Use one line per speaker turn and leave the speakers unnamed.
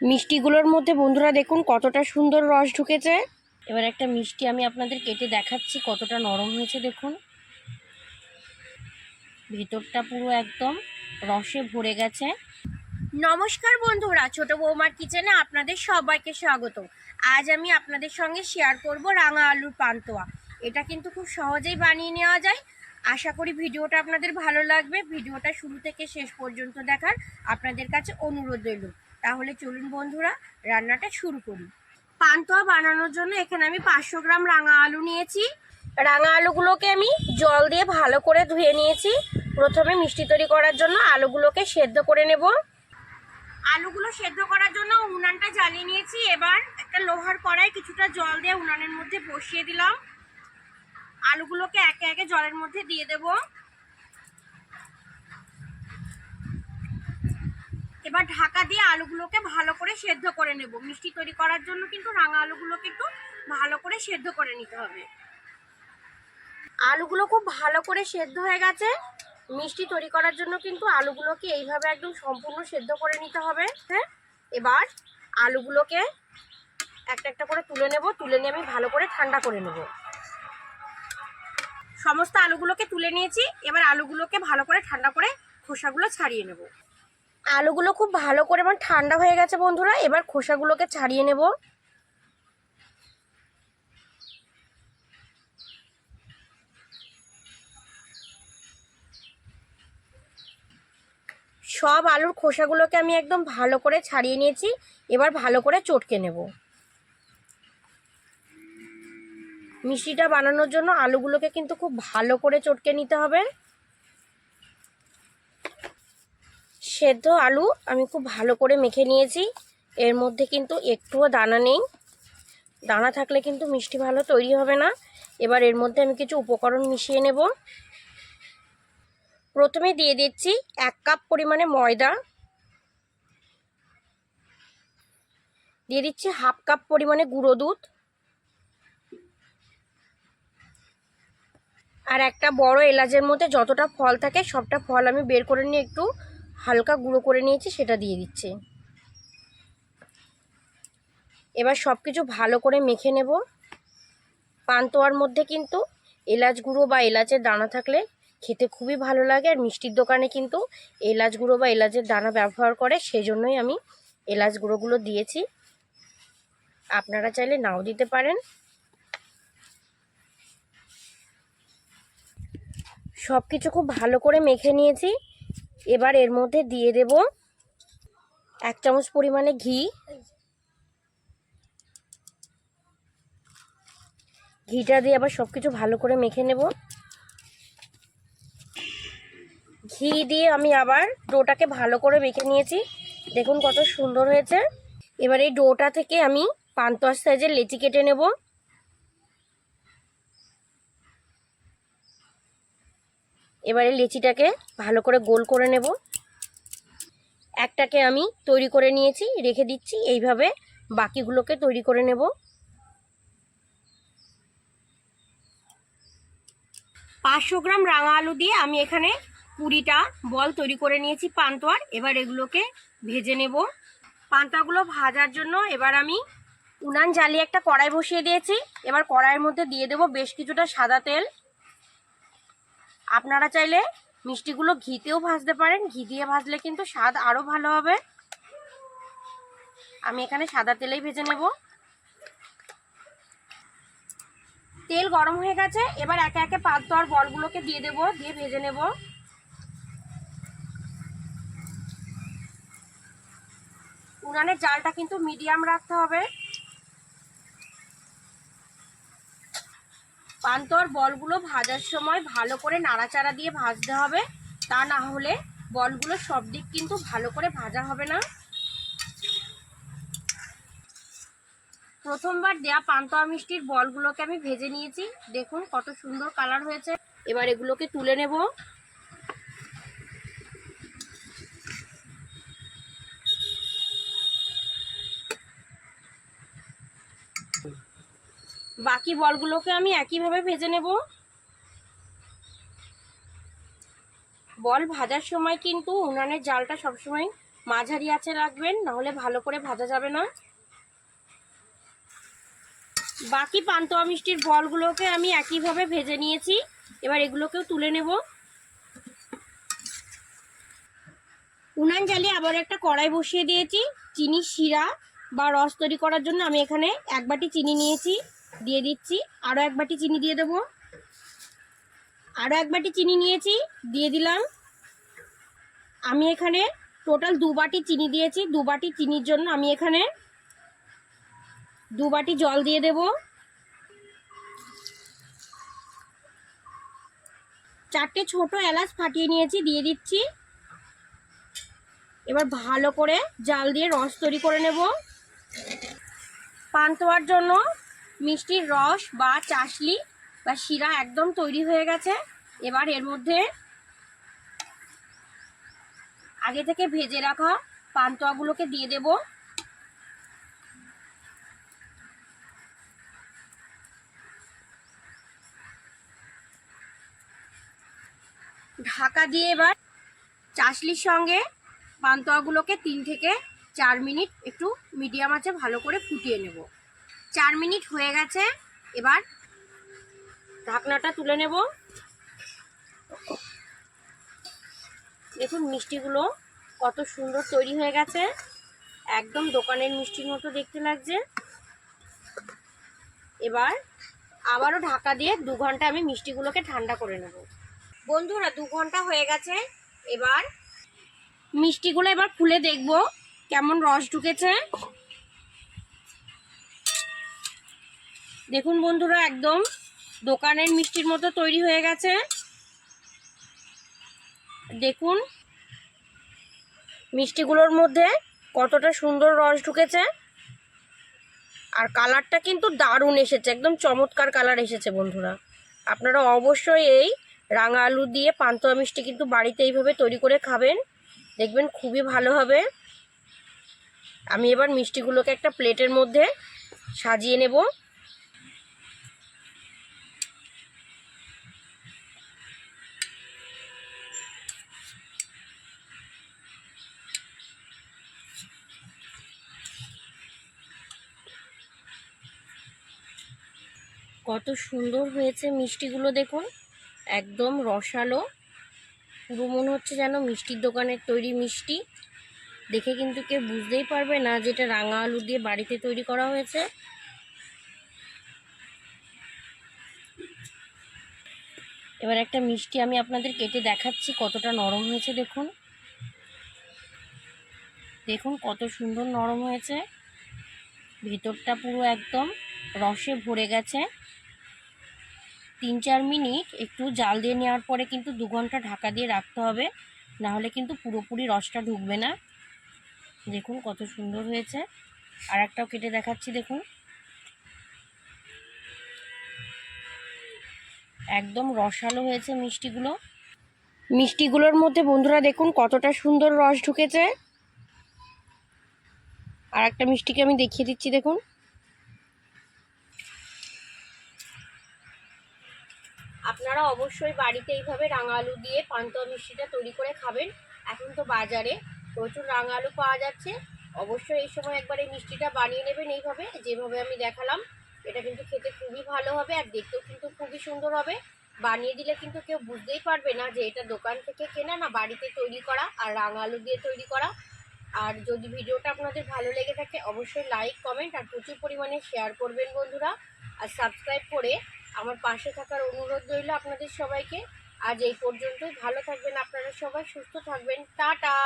মিষ্টিগুলোর মধ্যে বন্ধুরা দেখুন কতটা সুন্দর রস ঢুকেছে। এবার একটা মিষ্টি আমি আপনাদের কেটে দেখাচ্ছি কতটা নরম হয়েছে। দেখুন ভেতরটা পুরো একদম রসে ভরে গেছে। নমস্কার বন্ধুরা, ছোট বৌমার কিচেনে আপনাদের সবাইকে স্বাগত। আজ আমি আপনাদের সঙ্গে শেয়ার করব রাঙা আলুর পান্তুয়া। এটা কিন্তু খুব সহজেই বানিয়ে নেওয়া যায়। আশা করি ভিডিওটা আপনাদের ভালো লাগবে। ভিডিওটা শুরু থেকে শেষ পর্যন্ত দেখার আপনাদের কাছে অনুরোধ রইল। তাহলে চলুন বন্ধুরা রান্নাটা শুরু করি। পান্তুয়া বানানোর জন্য এখানে আমি 500 গ্রাম রাঙা আলু নিয়েছি। রাঙা আলুগুলোকে আমি জল দিয়ে ভালো করে ধুয়ে নিয়েছি। প্রথমে মিষ্টি তৈরি করার জন্য আলুগুলোকে সেদ্ধ করে নেব। আলুগুলো সেদ্ধ করার জন্য উনানটা জ্বালিয়ে নিয়েছি। এবার একটা লোহার কড়াই কিছুটা জল দিয়ে উনানের মধ্যে বসিয়ে দিলাম। আলুগুলোকে একে একে জলের মধ্যে দিয়ে দেব। এবার ঢাকা দিয়ে আলুগুলোকে ভালো করে সেদ্ধ করে নেব। মিষ্টি তৈরি করার জন্য কিন্তু রাঙা আলুগুলোকে একটু ভালো করে সেদ্ধ করে নিতে হবে। আলুগুলো খুব ভালো করে সেদ্ধ হয়ে গেছে। মিষ্টি তৈরি করার জন্য কিন্তু আলুগুলোকে এইভাবে একদম সম্পূর্ণ সেদ্ধ করে নিতে হবে। হ্যাঁ, এবার আলুগুলোকে একটা একটা করে তুলে নেব। তুলে নিয়ে আমি ভালো করে ঠান্ডা করে নেব। সমস্ত আলুগুলোকে তুলে নিয়েছি। এবার আলুগুলোকে ভালো করে ঠান্ডা করে খোসাগুলো ছাড়িয়ে নেব। আলুগুলো খুব ভালো করে আমার ঠান্ডা হয়ে গেছে বন্ধুরা। এবার খোসাগুলোকে ছাড়িয়ে নেব। সব আলুর খোসাগুলোকে আমি একদম ভালো করে ছাড়িয়ে নিয়েছি। এবার ভালো করে চটকে নেব। মিষ্টিটা বানানোর জন্য আলুগুলোকে কিন্তু খুব ভালো করে চটকে নিতে হবে। সেদ্ধ আলু আমি খুব ভালো করে মেখে নিয়েছি। এর মধ্যে কিন্তু একটুও দানা নেই। দানা থাকলে কিন্তু মিষ্টি ভালো তৈরি হবে না। এবার এর মধ্যে আমি কিছু উপকরণ মিশিয়ে নেব। প্রথমে দিয়ে দিচ্ছি 1 কাপ পরিমাণে ময়দা, দিয়ে দিচ্ছি 1/2 কাপ পরিমাণে গুঁড়ো দুধ, আর একটা বড় এলাচের মধ্যে যতটা ফল থাকে সবটা ফল আমি বের করে নিয়ে একটু হালকা গুঁড়ো করে নিয়েছি, সেটা দিয়ে দিচ্ছি। এবার সব কিছু ভালো করে মেখে নেব। পান্তুয়ার মধ্যে কিন্তু এলাচ গুঁড়ো বা এলাচের দানা থাকলে খেতে খুবই ভালো লাগে। আর মিষ্টির দোকানে কিন্তু এলাচ গুঁড়ো বা এলাচের দানা ব্যবহার করে, সেই জন্যই আমি এলাচ গুঁড়োগুলো দিয়েছি। আপনারা চাইলে নাও দিতে পারেন। সব কিছু খুব ভালো করে মেখে নিয়েছি। এবার এর মধ্যে দিয়ে দেব 1 চামচ পরিমাণে ঘি। ঘিটা দিয়ে আবার সব কিছু ভালো করে মেখে নেব। ঘি দিয়ে আমি আবার ডোটাকে ভালো করে মেখে নিয়েছি। দেখুন কত সুন্দর হয়েছে। এবার এই ডোটা থেকে আমি পান্তুয়া সাইজের লেচি কেটে নেব। এবারে লেচিটাকে ভালো করে গোল করে নেব। একটাকে আমি তৈরি করে নিয়েছি, রেখে দিচ্ছি। এইভাবে বাকিগুলোকে তৈরি করে নেব। 500 গ্রাম রাঙা আলু দিয়ে আমি এখানে 20টা বল তৈরি করে নিয়েছি পান্তুয়ার। এবার এগুলোকে ভেজে নেব। পান্তুয়াগুলো ভাজার জন্য এবার আমি উনান জ্বালিয়ে একটা কড়াই বসিয়ে দিয়েছি। এবার কড়াইয়ের মধ্যে দিয়ে দেব বেশ কিছুটা সাদা তেল। আপনারা চাইলে মিষ্টিগুলো ঘিতেও ভাজতে পারেন। ঘি দিয়ে ভাজলে কিন্তু স্বাদ আরও ভালো হবে। আমি এখানে সাদা তেলেই ভেজে নেব। তেল গরম হয়ে গেছে। এবার একে একে পান্তুয়ার বলগুলোকে দিয়ে দেব, দিয়ে ভেজে নেব। উনানের জালটা কিন্তু মিডিয়াম রাখতে হবে। পান্তুয়ার বলগুলো ভাজার সময় ভালো করে নাড়াচাড়া দিয়ে ভাজতে হবে। তা না হলে বলগুলো সব দিক কিন্তু ভালো করে ভাজা হবে না। প্রথমবার দেয়া পান্তুয়া মিষ্টির বলগুলোকে আমি ভেজে নিয়েছি। দেখুন কত সুন্দর কালার হয়েছে। এবার এগুলোকে তুলে নেব। বাকি বলগুলোকে আমি একইভাবে ভেজে নেব। বল ভাজার সময় কিন্তু উনানের জালটা সবসময় মাঝারি আঁচে রাখবেন, নাহলে ভালো করে ভাজা যাবে না। বাকি পান্তুয়া মিষ্টির বলগুলোকে আমি একইভাবে ভেজে নিয়েছি। এবার এগুলোকেও তুলে নেব। উনান জ্বালিয়ে আবার একটা কড়াই বসিয়ে দিয়েছি। চিনি শিরা বা রস তৈরি করার জন্য আমি এখানে 1 বাটি চিনি নিয়েছি, দিয়ে দিচ্ছি। আরও 1 বাটি চিনি দিয়ে দেবো। আরও 1 বাটি চিনি নিয়েছি, দিয়ে দিলাম। আমি এখানে টোটাল 2 বাটি চিনি দিয়েছি। 2 বাটি চিনির জন্য আমি এখানে 2 বাটি জল দিয়ে দেব। 4টে ছোট এলাচ ফাটিয়ে নিয়েছি, দিয়ে দিচ্ছি। এবার ভালো করে জাল দিয়ে রস তৈরি করে নেব। পান্তুয়ার জন্য মিষ্টির রস বা চাশলি বা শিরা একদম তৈরি হয়ে গেছে। এবার এর মধ্যে আগে থেকে ভেজে রাখা পান্তুয়াগুলোকে দিয়ে দেব। ঢাকা দিয়ে এবার চাশলির সঙ্গে পান্তুয়াগুলোকে 3 থেকে 4 মিনিট একটু মিডিয়াম আঁচে ভালো করে ফুটিয়ে নেব। 4 মিনিট হয়ে গেছে। এবার ঢাকনাটা তুলে নেব। দেখুন মিষ্টিগুলো কত সুন্দর তৈরি হয়ে গেছে, একদম দোকানের মিষ্টির মতো দেখতে লাগছে। এবার আবারও ঢাকা দিয়ে 2 ঘন্টা আমি মিষ্টিগুলোকে ঠান্ডা করে নেব। বন্ধুরা 2 ঘন্টা হয়ে গেছে। এবার মিষ্টিগুলো এবার খুলে দেখব কেমন রস ঢুকেছে। দেখুন বন্ধুরা, একদম দোকানের মিষ্টির মতো তৈরি হয়ে গেছে। দেখুন মিষ্টিগুলোর মধ্যে কতটা সুন্দর রস ঢুকেছে, আর কালারটা কিন্তু দারুণ এসেছে, একদম চমৎকার কালার এসেছে। বন্ধুরা আপনারা অবশ্যই এই রাঙা আলু দিয়ে পান্তুয়া মিষ্টি কিন্তু বাড়িতে এইভাবে তৈরি করে খাবেন, দেখবেন খুবই ভালো হবে। আমি এবার মিষ্টিগুলোকে একটা প্লেটের মধ্যে সাজিয়ে নেব। কত সুন্দর হয়েছে মিষ্টিগুলো, দেখুন একদম রসালো, পুরো মনে হচ্ছে যেন মিষ্টির দোকানের তৈরি মিষ্টি। দেখে কিন্তু কেউ বুঝতেই পারবে না যে এটা রাঙা আলু দিয়ে বাড়িতে তৈরি করা হয়েছে। এবার একটা মিষ্টি আমি আপনাদের কেটে দেখাচ্ছি কতটা নরম হয়েছে। দেখুন দেখুন কত সুন্দর নরম হয়েছে, ভেতরটা পুরো একদম রসে ভরে গেছে। 3-4 মিনিট একটু জাল দিয়ে নেওয়ার পরে কিন্তু 2 ঘন্টা ঢাকা দিয়ে রাখতে হবে, না হলে কিন্তু পুরোপুরি রসটা ঢুকবে না। দেখুন কত সুন্দর হয়েছে। আর একটাও কেটে দেখাচ্ছি, দেখুন একদম রসালো হয়েছে মিষ্টিগুলো। মিষ্টিগুলোর মধ্যে বন্ধুরা দেখুন কতটা সুন্দর রস ঢুকেছে। আর একটা মিষ্টিকে আমি দেখিয়ে দিচ্ছি, দেখুন আপনারা অবশ্যই বাড়িতে এইভাবে রাঙা আলু দিয়ে পান্তুয়া মিষ্টিটা তৈরি করে খাবেন। এখন তো বাজারে প্রচুর রাঙা আলু পাওয়া যাচ্ছে, অবশ্যই এই সময় একবার এই মিষ্টিটা বানিয়ে নেবেন এইভাবে যেভাবে আমি দেখালাম। এটা কিন্তু খেতে খুবই ভালো হবে, আর দেখতেও কিন্তু খুবই সুন্দর হবে। বানিয়ে দিলে কিন্তু কেউ বুঝতেই পারবে না যে এটা দোকান থেকে কেনা না বাড়িতে তৈরি করা আর রাঙা আলু দিয়ে তৈরি করা। আর যদি ভিডিওটা আপনাদের ভালো লেগে থাকে অবশ্যই লাইক কমেন্ট আর প্রচুর পরিমাণে শেয়ার করবেন বন্ধুরা, আর সাবস্ক্রাইব করে আমার পাশে থাকার অনুরোধ রইল আপনাদের সবাইকে। আজ এই পর্যন্তই। ভালো থাকবেন আপনারা সবাই, সুস্থ থাকবেন। টাটা।